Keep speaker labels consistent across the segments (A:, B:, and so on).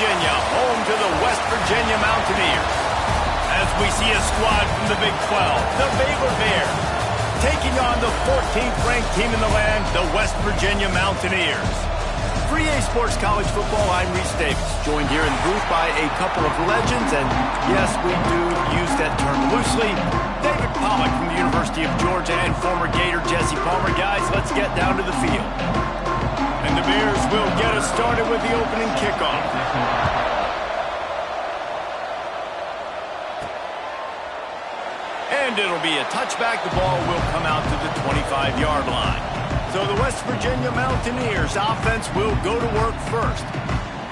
A: Virginia, home to the West Virginia Mountaineers. As we see a squad from the Big 12, the Baylor Bears, taking on the 14th ranked team in the land, the West Virginia Mountaineers. For EA Sports College Football, I'm Reese Davis, joined here in the booth by a couple of legends, and yes, we do use that term loosely. David Pollock from the University of Georgia and former Gator Jesse Palmer. Guys, let's get down to the field. And the Bears will get us started with the opening kickoff. And it'll be a touchback. The ball will come out to the 25-yard line. So the West Virginia Mountaineers offense will go to work first.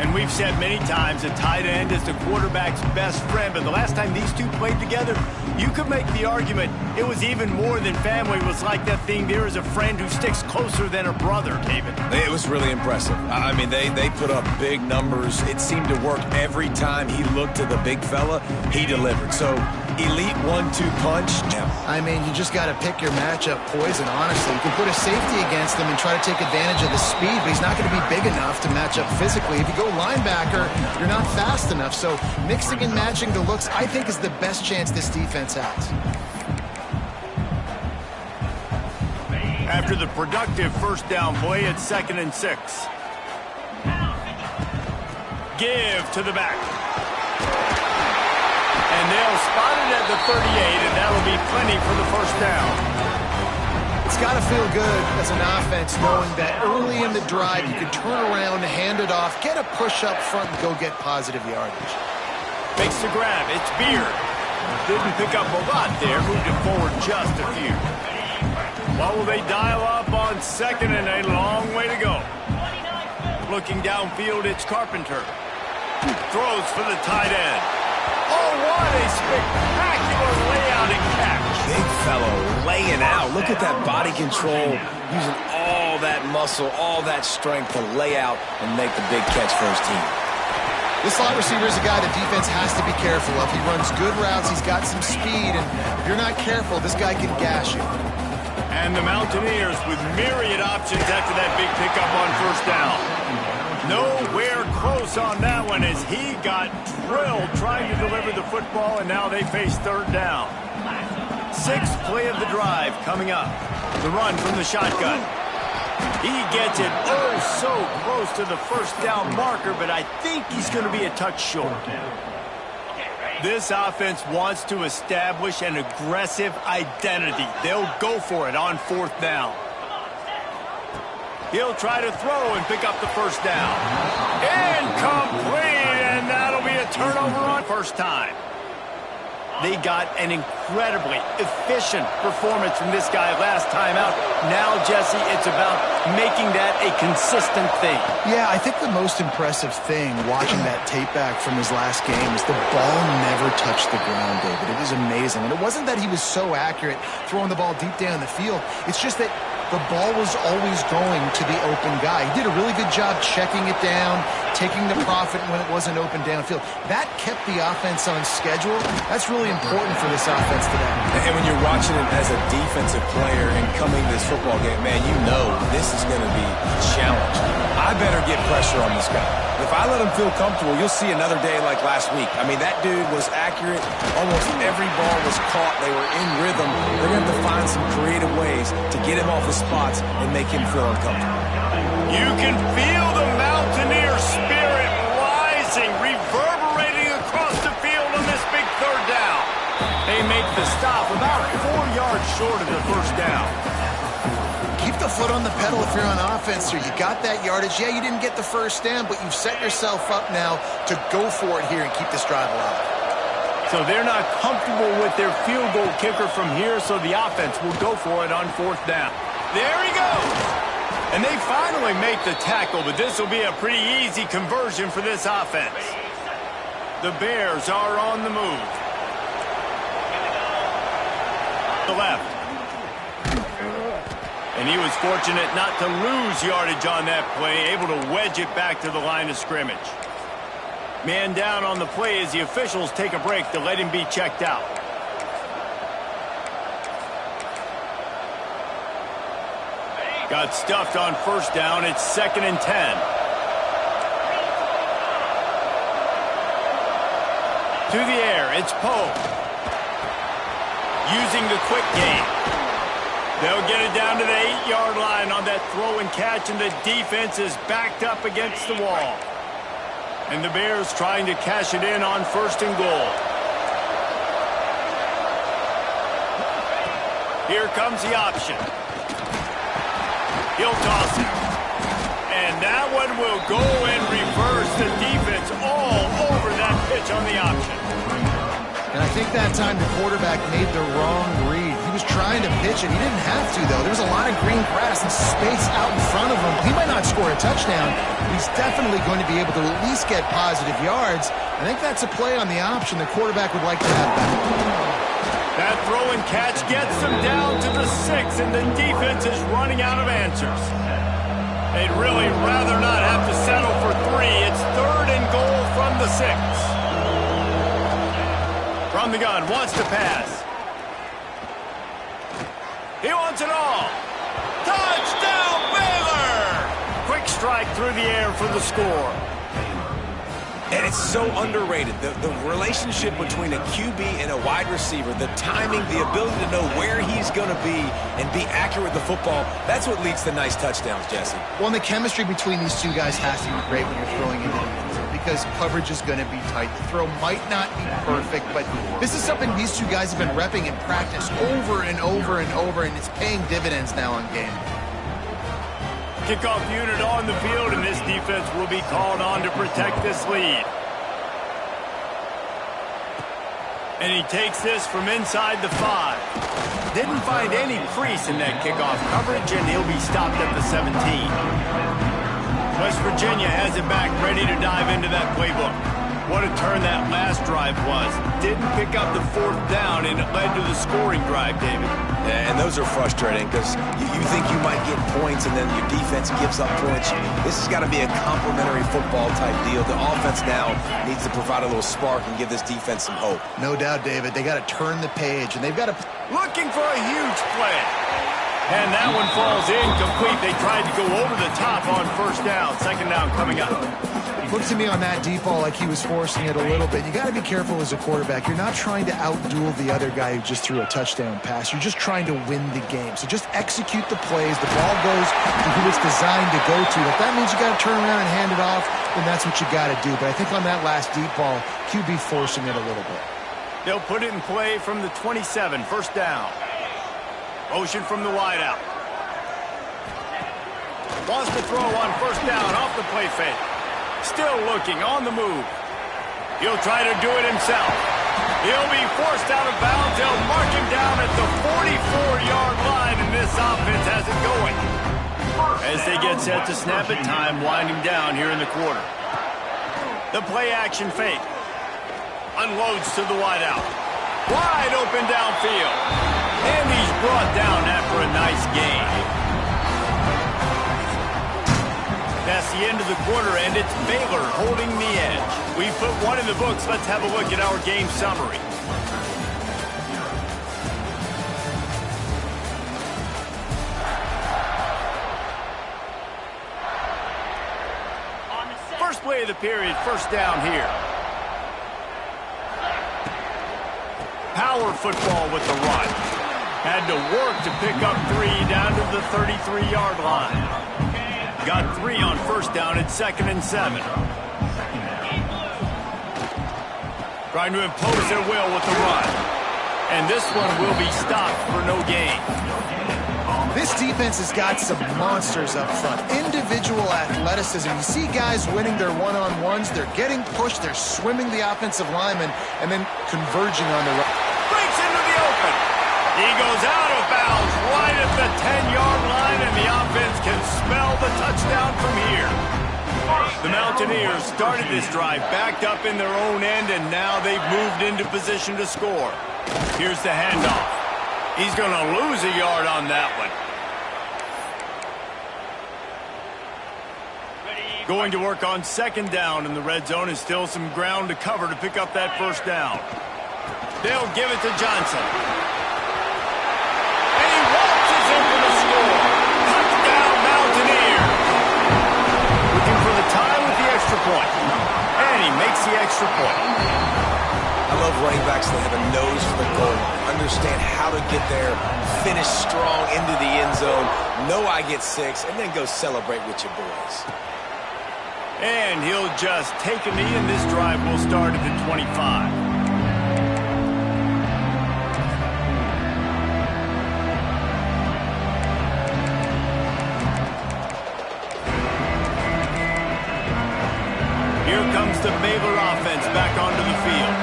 A: And we've said many times a tight end is the quarterback's best friend, but the last time these two played together, you could make the argument it was even more than family. It was like that thing, there is a friend who sticks closer than a brother, David.
B: It was really impressive. I mean, they put up big numbers. It seemed to work every time he looked to the big fella, he delivered. So elite 1-2 punch.
C: I mean, you just got to pick your matchup poison, honestly. You can put a safety against him and try to take advantage of the speed, but he's not going to be big enough to match up physically. If you go linebacker, you're not fast enough. So mixing and matching the looks, I think, is the best chance this defense has.
A: After the productive first down play, it's 2nd and 6. Give to the back. And they'll spot it at the 38, and that'll be plenty for the first down.
C: It's got to feel good as an offense knowing that early in the drive you can turn around, hand it off, get a push up front, and go get positive yardage.
A: Makes the grab. It's Beard. Didn't pick up a lot there. Moved it forward just a few. What will they dial up on 2nd and a long way to go? Looking downfield, it's Carpenter. Throws for the tight end. Oh, what a spectacular layout and catch.
B: Big fellow laying out. Look at that body control, using all that muscle, all that strength to lay out and make the big catch for his team.
C: This slot receiver is a guy the defense has to be careful of. He runs good routes. He's got some speed, and if you're not careful, this guy can gash you.
A: And the Mountaineers with myriad options after that big pickup on first down. Nowhere close on that one as he got drilled trying to deliver the football, and now they face 3rd down. 6th play of the drive coming up. The run from the shotgun. He gets it oh so close to the first down marker, but I think he's going to be a touch short. This offense wants to establish an aggressive identity. They'll go for it on 4th down. He'll try to throw and pick up the first down. Incomplete, and that'll be a turnover on first time. They got an incredibly efficient performance from this guy last time out. Now, Jesse, it's about making that a consistent thing.
C: Yeah, I think the most impressive thing watching that tape back from his last game is the ball never touched the ground, David. It is amazing. And it wasn't that he was so accurate throwing the ball deep down the field. It's just that the ball was always going to the open guy. He did a really good job checking it down, taking the profit when it wasn't open downfield. That kept the offense on schedule. That's really important for this offense today.
B: And when you're watching it as a defensive player and coming to this football game, man, you know this is going to be a challenge. I better get pressure on this guy. If I let him feel comfortable, you'll see another day like last week. I mean, that dude was accurate. Almost every ball was caught. They were in rhythm. They're going to have to find some creative ways to get him off his spots and make him feel uncomfortable.
A: You can feel the Mountaineer spirit rising, reverberating across the field on this big 3rd down. They make the stop about 4 yards short of the first down.
C: Keep the foot on the pedal if you're on offense here. You got that yardage. Yeah, you didn't get the first down, but you've set yourself up now to go for it here and keep this drive alive.
A: So they're not comfortable with their field goal kicker from here, so the offense will go for it on 4th down. There he goes. And they finally make the tackle, but this will be a pretty easy conversion for this offense. The Bears are on the move. The left. And he was fortunate not to lose yardage on that play, able to wedge it back to the line of scrimmage. Man down on the play as the officials take a break to let him be checked out. Got stuffed on first down. It's 2nd and 10. To the air, it's Poe. Using the quick game. They'll get it down to the 8-yard line on that throw and catch, and the defense is backed up against the wall. And the Bears trying to cash it in on 1st and goal. Here comes the option. He'll toss it. And that one will go and reverse. The defense all over that pitch on the option.
C: And I think that time the quarterback made the wrong read. He was trying to pitch it. He didn't have to, though. There was a lot of green grass and space out in front of him. He might not score a touchdown, but he's definitely going to be able to at least get positive yards. I think that's a play on the option the quarterback would like to have back.
A: That throw and catch gets them down to the 6, and the defense is running out of answers. They'd really rather not have to settle for 3. It's 3rd and goal from the 6. From the gun, wants to pass. He wants it all. Touchdown, Baylor! Quick strike through the air for the score.
B: And it's so underrated. The relationship between a QB and a wide receiver, the timing, the ability to know where he's going to be and be accurate with the football, that's what leads to nice touchdowns, Jesse.
C: Well, and the chemistry between these two guys has to be great when you're throwing into the end zone because coverage is going to be tight. The throw might not be perfect, but this is something these two guys have been repping in practice over and over and over, and it's paying dividends now on game.
A: Kickoff unit on the field, and this defense will be called on to protect this lead. And he takes this from inside the 5. Didn't find any crease in that kickoff coverage, and he'll be stopped at the 17. West Virginia has it back, ready to dive into that playbook. What a turn that last drive was. Didn't pick up the 4th down, and it led to the scoring drive, David.
B: Yeah, and those are frustrating because you think you might get points and then your defense gives up points. This has got to be a complementary football type deal. The offense now needs to provide a little spark and give this defense some hope.
C: No doubt, David. They got to turn the page, and they've got to...
A: Looking for a huge play. And that one falls incomplete. They tried to go over the top on 1st down. 2nd down coming up.
C: Looked to me on that deep ball like he was forcing it a little bit. You got to be careful as a quarterback. You're not trying to outduel the other guy who just threw a touchdown pass. You're just trying to win the game. So just execute the plays. The ball goes to who it's designed to go to. If that means you got to turn around and hand it off, then that's what you got to do. But I think on that last deep ball, QB forcing it a little bit.
A: They'll put it in play from the 27, 1st down. Motion from the wideout. Wants to throw on 1st down off the play fake. Still looking on the move. He'll try to do it himself. He'll be forced out of bounds. They'll mark him down at the 44-yard line, and this offense has it going. As they get set to snap it, time winding down here in the quarter. The play action fake. Unloads to the wideout. Wide open downfield. And he's brought down after a nice gain. That's the end of the quarter, and it's Baylor holding the edge. We put one in the books. Let's have a look at our game summary. First play of the period, 1st down here. Power football with the run. Had to work to pick up 3 down to the 33-yard line. Got 3 on 1st down at 2nd and 7. Trying to impose their will with the run. And this one will be stopped for no gain.
C: This defense has got some monsters up front. Individual athleticism. You see guys winning their one-on-ones. They're getting pushed. They're swimming the offensive lineman and then converging on the run.
A: Breaks into the open. He goes out of bounds right at the 10-yard line, and the offense can smell the touchdown from here. The Mountaineers started this drive backed up in their own end, and now they've moved into position to score. Here's the handoff. He's going to lose a yard on that one. Going to work on 2nd down in the red zone, and still some ground to cover to pick up that 1st down. They'll give it to Johnson. Touchdown Mountaineers. Looking for the tie with the extra point. And he makes the extra point.
B: I love running backs that have a nose for the goal, understand how to get there, finish strong into the end zone, know I get 6, and then go celebrate with your boys.
A: And he'll just take a knee, and this drive will start at the 25. Here comes the Baylor offense back onto the field.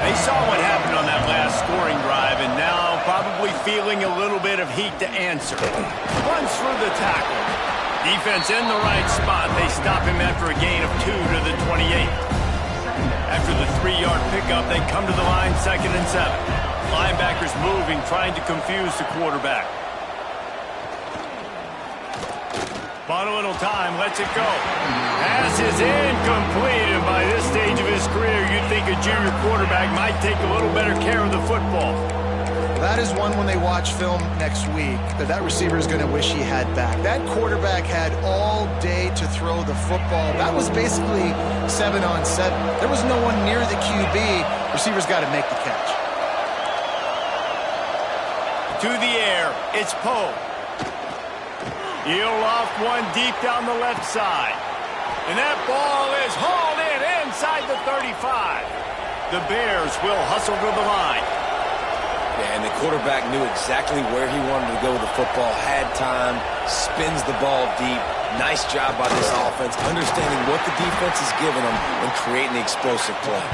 A: They saw what happened on that last scoring drive, and now probably feeling a little bit of heat to answer. Runs through the tackle. Defense in the right spot. They stop him after a gain of 2 to the 28. After the 3-yard pickup, they come to the line 2nd and 7. Linebackers moving, trying to confuse the quarterback. Bought a little time, lets it go. Pass is incomplete, and by this stage of his career, you'd think a junior quarterback might take a little better care of the football.
C: That is one when they watch film next week that receiver is going to wish he had back. That quarterback had all day to throw the football. That was basically 7-on-7. There was no one near the QB. Receiver's got to make the catch.
A: To the air, it's Poe. He'll loft one deep down the left side. And that ball is hauled in inside the 35. The Bears will hustle to the line.
B: Yeah, and the quarterback knew exactly where he wanted to go with the football, had time, spins the ball deep. Nice job by this offense, understanding what the defense is giving them and creating the explosive play.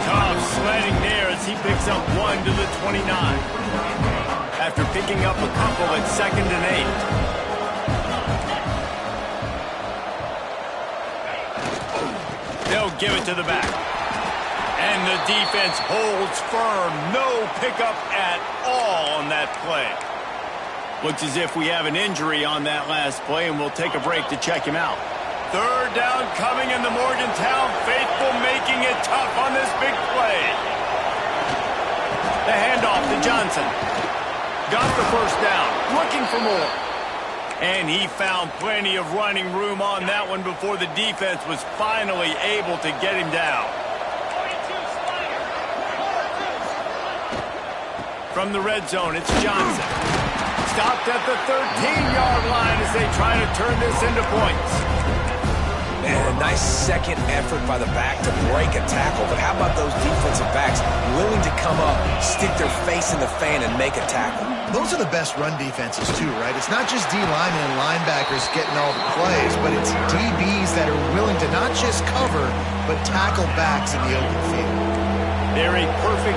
A: Tough sledding there as he picks up 1 to the 29. After picking up a couple at 2nd and 8. They'll give it to the back. And the defense holds firm. No pickup at all on that play. Looks as if we have an injury on that last play, and we'll take a break to check him out. 3rd down coming in the Morgantown faithful, making it tough on this big play. The handoff to Johnson. Got the 1st down. Looking for more. And he found plenty of running room on that one before the defense was finally able to get him down. From the red zone, it's Johnson. Stopped at the 13-yard line as they try to turn this into points.
B: Man, a nice second effort by the back to break a tackle. But how about those defensive backs willing to come up, stick their face in the fan, and make a tackle?
C: Those are the best run defenses, too, right? It's not just D-linemen and linebackers getting all the plays, but it's DBs that are willing to not just cover, but tackle backs in the open field.
A: They're a perfect